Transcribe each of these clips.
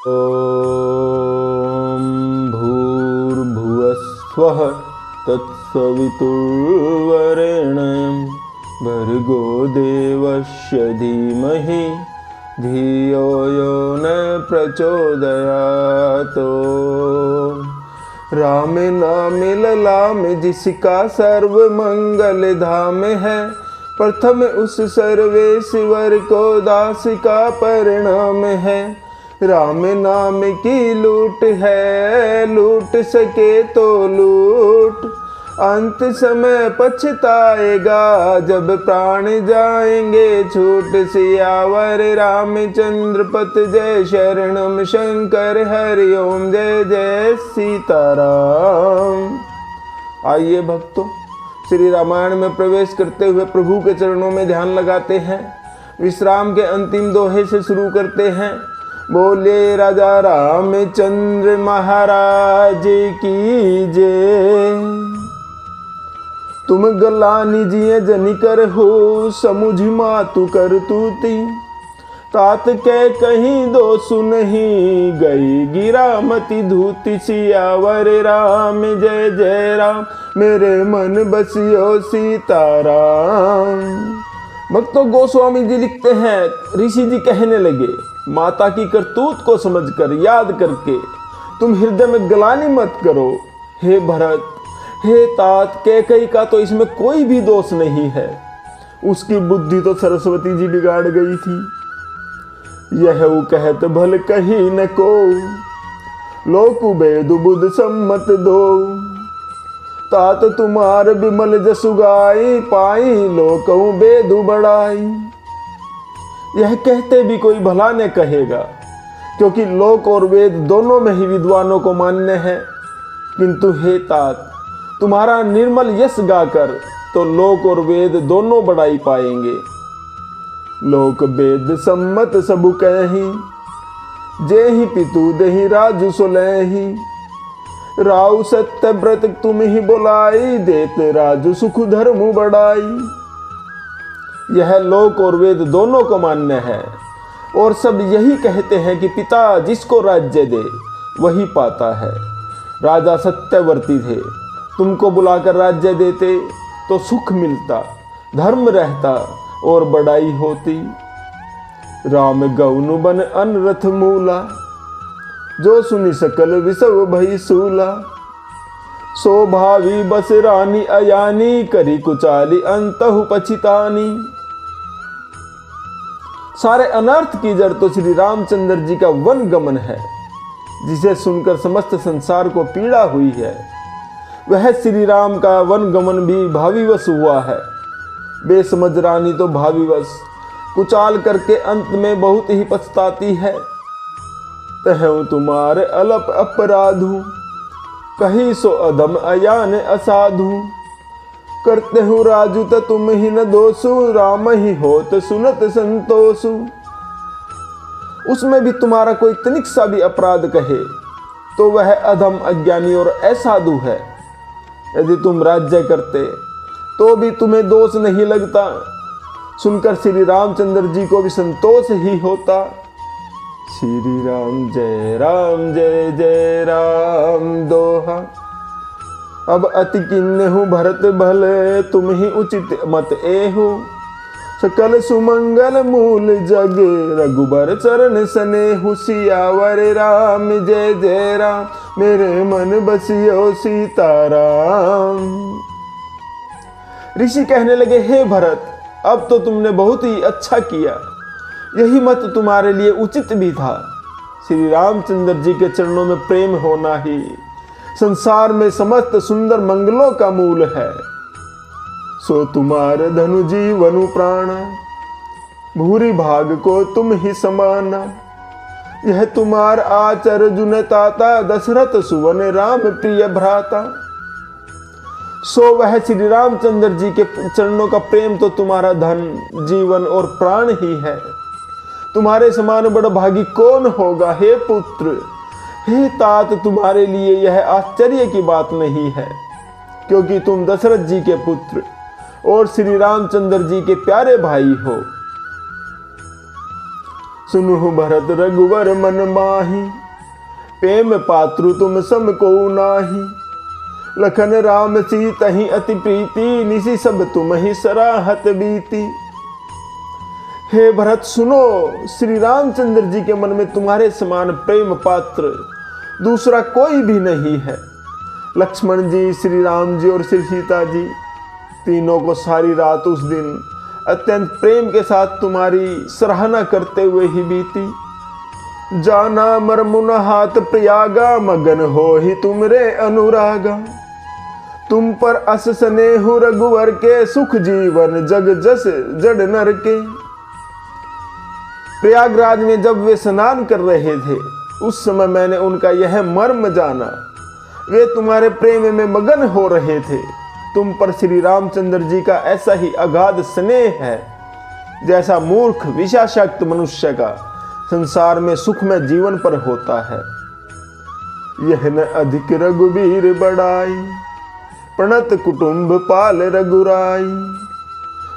ॐ भूर्भुवस्वः तत्सवितुर्वरेण्यं भर्गो देवस्य धीमहि धियो यो न प्रचोदयात्। राम नाम ललाम जिसका सर्व मंगल धाम है, प्रथम उस सर्वेश्वर को दास का परिणाम है। राम नाम की लूट है, लूट सके तो लूट, अंत समय पछताएगा जब प्राण जाएंगे छूट। सियावर रामचंद्र पत जय शरणम शंकर हरि ओम जय जय सीताराम। आइए भक्तों, श्री रामायण में प्रवेश करते हुए प्रभु के चरणों में ध्यान लगाते हैं। विश्राम के अंतिम दोहे से शुरू करते हैं। बोले राजा रामचंद्र महाराज की जय। तुम गलानी जिये जनि कर हो, समुझ मातु कर तूती, तात के कहीं दोसु नहीं, गई गिरा मति धूति। सियावर राम जय जय राम, मेरे मन बसियो सीताराम। भक्तों, गोस्वामी जी लिखते हैं, ऋषि जी कहने लगे, माता की करतूत को समझकर याद करके तुम हृदय में गलानी मत करो। हे भरत, हे तात, कैकेयी का तो इसमें कोई भी दोष नहीं है। उसकी बुद्धि तो सरस्वती जी बिगाड़ गई थी। यह वो कहत भल कही न को, लोकु बेदु बुध सम्मत दो। तात तुम्हार बिमल जसु गाई, पाई लोकऊ बेदु बढ़ाई। यह कहते भी कोई भला न कहेगा, क्योंकि लोक और वेद दोनों में ही विद्वानों को मान्य है। किंतु हे तात, तुम्हारा निर्मल यश गाकर तो लोक और वेद दोनों बढ़ाई पाएंगे। लोक वेद सम्मत सबु कहि, जेहि पितु देहि राजु सोलहि। राउ सत्य व्रत तुम ही बुलाई, देत राजु सुख धर्म बढ़ाई। यह लोक और वेद दोनों को मान्य है, और सब यही कहते हैं कि पिता जिसको राज्य दे वही पाता है। राजा सत्यवर्ती थे, तुमको बुलाकर राज्य देते तो सुख मिलता, धर्म रहता और बड़ाई होती। राम गौनु बन अनरथ मूला, जो सुनि सकल विसव भई सूला। सो भावी बस रानी अयानी, करी कुचाली अंतहु पछितानी। सारे अनर्थ की जड़ तो श्री रामचंद्र जी का वन गमन है, जिसे सुनकर समस्त संसार को पीड़ा हुई है। वह श्री राम का वन गमन भी भावीवश हुआ है। बेसमझ रानी तो भावीवश कुचाल करके अंत में बहुत ही पछताती है। तहु तुम्हारे अलप अपराधु, कही सो अधम अयान असाधु। करते हूँ राजू त तुम ही न दोषु, राम ही होत सुनत संतोषु। उसमें भी तुम्हारा कोई तनिक सा भी अपराध कहे तो वह अधम, अज्ञानी और असाधु है। यदि तुम राज्य करते तो भी तुम्हें दोष नहीं लगता, सुनकर श्री रामचंद्र जी को भी संतोष ही होता। श्री राम जय जय राम दोहा। अब अति किन्हु भरत भले, तुम ही उचित मत एहु। सकल सुमंगल मूल जगे, रघुबर चरण सनेहु। सियावर राम जय जय राम, मेरे मन बसियो सीताराम। ऋषि कहने लगे, हे भरत, अब तो तुमने बहुत ही अच्छा किया। यही मत तुम्हारे लिए उचित भी था। श्री रामचंद्र जी के चरणों में प्रेम होना ही संसार में समस्त सुंदर मंगलों का मूल है। सो तुम्हारे धनु जीवनु प्राण, भूरी भाग को तुम ही समाना। यह तुम्हार आचर जुन ताता, दशरथ सुवन राम प्रिय भ्राता। सो वह श्री रामचंद्र जी के चरणों का प्रेम तो तुम्हारा धन, जीवन और प्राण ही है। तुम्हारे समान बड़ भागी कौन होगा हे पुत्र। हे तात, तुम्हारे लिए यह आश्चर्य की बात नहीं है, क्योंकि तुम दशरथ जी के पुत्र और श्री रामचंद्र जी के प्यारे भाई हो। सुनु भरत रघुवर मन माही, प्रेम पात्रु तुम सम को नाही। लखन राम सीतहि अति प्रीति, निशि सब तुम ही सराहत बीती। हे भरत सुनो, श्री रामचंद्र जी के मन में तुम्हारे समान प्रेम पात्र दूसरा कोई भी नहीं है। लक्ष्मण जी, श्री राम जी और श्री सीता जी तीनों को सारी रात उस दिन अत्यंत प्रेम के साथ तुम्हारी सराहना करते हुए ही बीती। जाना मरमुन हाथ प्रयागा, मगन हो ही तुमरे अनुरागा। तुम पर अस स्नेहु रघुवर के, सुख जीवन जग जस जड़ नर के। प्रयागराज में जब वे स्नान कर रहे थे उस समय मैंने उनका यह मर्म जाना। वे तुम्हारे प्रेम में मगन हो रहे थे। तुम पर श्री रामचंद्र जी का ऐसा ही अगाध स्नेह है जैसा मूर्ख विषाशक्त मनुष्य का संसार में सुख में जीवन पर होता है। यह न अधिक रघुबीर बड़ाई, प्रणत कुटुंब पाल रघुराई।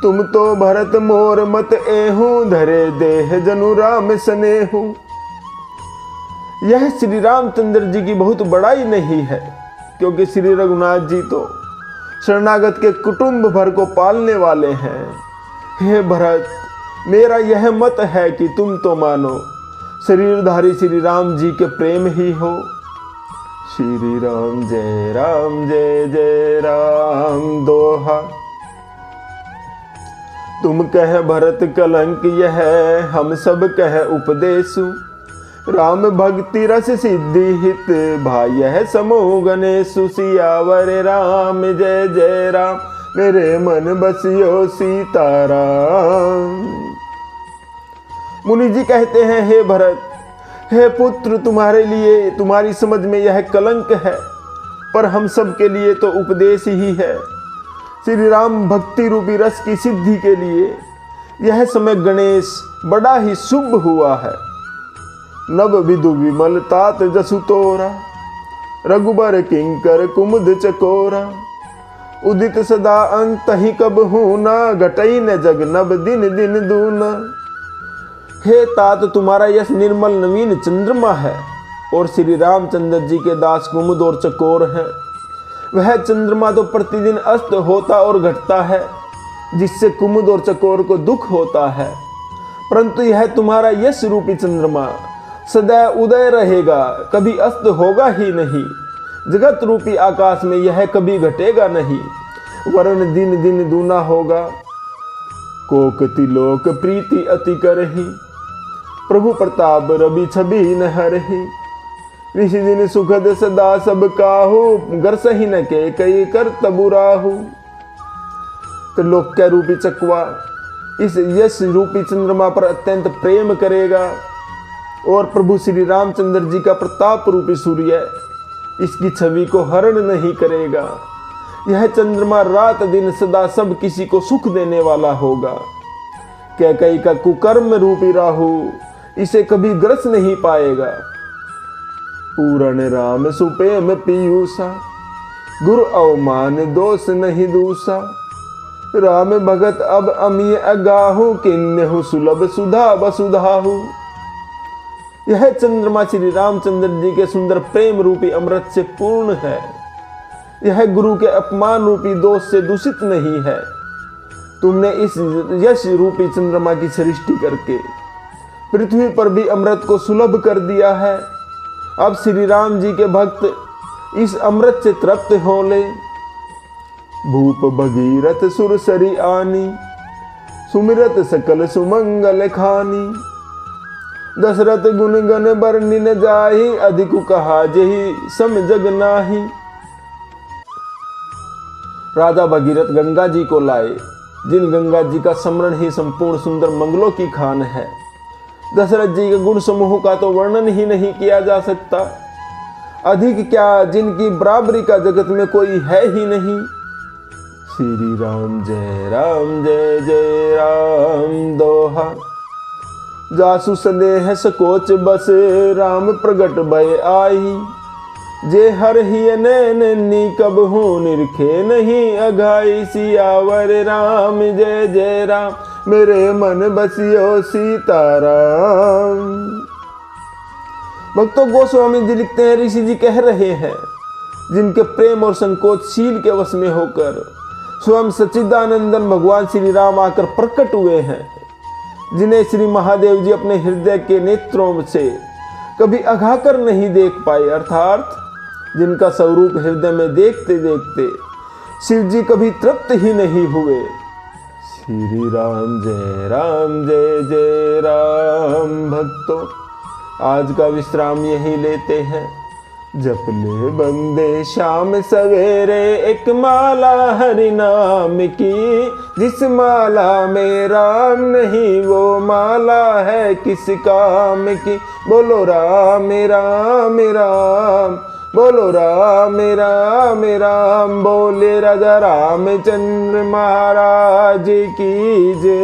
तुम तो भरत मोर मत एहू, धरे देह जनु राम स्नेहू। यह श्री रामचंद्र जी की बहुत बड़ाई नहीं है, क्योंकि श्री रघुनाथ जी तो शरणागत के कुटुंब भर को पालने वाले हैं। हे भरत, मेरा यह मत है कि तुम तो मानो शरीरधारी श्री राम जी के प्रेम ही हो। श्री राम जय जय राम दोहा। तुम कह भरत कलंक यह, हम सब कह उपदेशु। राम भक्ति रस सिद्धि हित, भाई यह समूह गणेशु। सियावर राम जय जय राम, मेरे मन बसियो सीताराम। मुनि जी कहते हैं, हे भरत, हे पुत्र, तुम्हारे लिए तुम्हारी समझ में यह कलंक है, पर हम सब के लिए तो उपदेश ही है। श्री राम भक्ति रूपी रस की सिद्धि के लिए यह समय गणेश बड़ा ही शुभ हुआ है। नव विदु विमल तात जसु तोरा, रघुबर किंकर कुमुद चकोरा। उदित सदा अंत ही कब हूना, घटई न जग नब दिन दिन दूना। हे तात, तुम्हारा यश निर्मल नवीन चंद्रमा है और श्री रामचंद्र जी के दास कुमुद और चकोर है। वह चंद्रमा तो प्रतिदिन अस्त होता और घटता है, जिससे कुमुद और चकोर को दुख होता है, परंतु यह तुम्हारा यश रूपी चंद्रमा सदैव उदय रहेगा, कभी अस्त होगा ही नहीं। जगत रूपी आकाश में यह कभी घटेगा नहीं, वरन दिन दिन दूना होगा। कोकति लोक प्रीति अति करहि, प्रभु प्रताप रवि छवि न हरहि। ऋषि दिन सुखद सदा सब काहू, घर सही न के कई कर तबुराहू। त्रिलोक्य रूपी चकवा इस यश रूपी चंद्रमा पर अत्यंत प्रेम करेगा और प्रभु श्री रामचंद्र जी का प्रताप रूपी सूर्य इसकी छवि को हरण नहीं करेगा। यह चंद्रमा रात दिन सदा सब किसी को सुख देने वाला होगा। कैकई का कुकर्म रूपी राहु इसे कभी ग्रस नहीं पाएगा। पूर्ण राम सुप्रेम पीयूषा, गुरु अवमान दोष नहीं दूसा। राम भगत अब अमीय अगाहू, किन्हु सुलभ सुधा वसुधाहू। यह चंद्रमा श्री रामचंद्र जी के सुंदर प्रेम रूपी अमृत से पूर्ण है। यह गुरु के अपमान रूपी दोष से दूषित नहीं है। तुमने इस यश रूपी चंद्रमा की सृष्टि करके पृथ्वी पर भी अमृत को सुलभ कर दिया है। अब श्री राम जी के भक्त इस अमृत से तृप्त हो ले। भूप भगीरथ सुरसरी आनी, सुमिरत सकल सुमंगल खानी। दशरथ गुण गण बरनी न जाहि, अधिक कहा जहि सम जग नाही। राजा भगीरथ गंगा जी को लाए, जिन गंगा जी का स्मरण ही संपूर्ण सुंदर मंगलों की खान है। दशरथ जी के गुण समूह का तो वर्णन ही नहीं किया जा सकता, अधिक क्या जिनकी बराबरी का जगत में कोई है ही नहीं। श्री राम जय जय राम दोहा। जासु संदेह सकोच बस, राम प्रगट भय आई। जे हर ही नैनी कब हूँ, निरखे नहीं अघाई। सियावर राम जय जय राम, मेरे मन बसियो सीताराम। भक्तों, गोस्वामी जी लिखते हैं, ऋषि जी कह रहे हैं, जिनके प्रेम और संकोचशील के वश में होकर स्वयं सच्चिदानंदन भगवान श्री राम आकर प्रकट हुए हैं, जिन्हें श्री महादेव जी अपने हृदय के नेत्रों से कभी अघाकर नहीं देख पाए, अर्थात जिनका स्वरूप हृदय में देखते देखते शिव जी कभी तृप्त ही नहीं हुए। श्री राम जय जय राम। भक्तों, आज का विश्राम यही लेते हैं। जप ले बंदे शाम सवेरे एक माला हरि नाम की, जिस माला में राम नहीं वो माला है किस काम की। बोलो राम राम राम, बोलो राम राम राम, बोले राजा रामचंद्र महाराज की जय।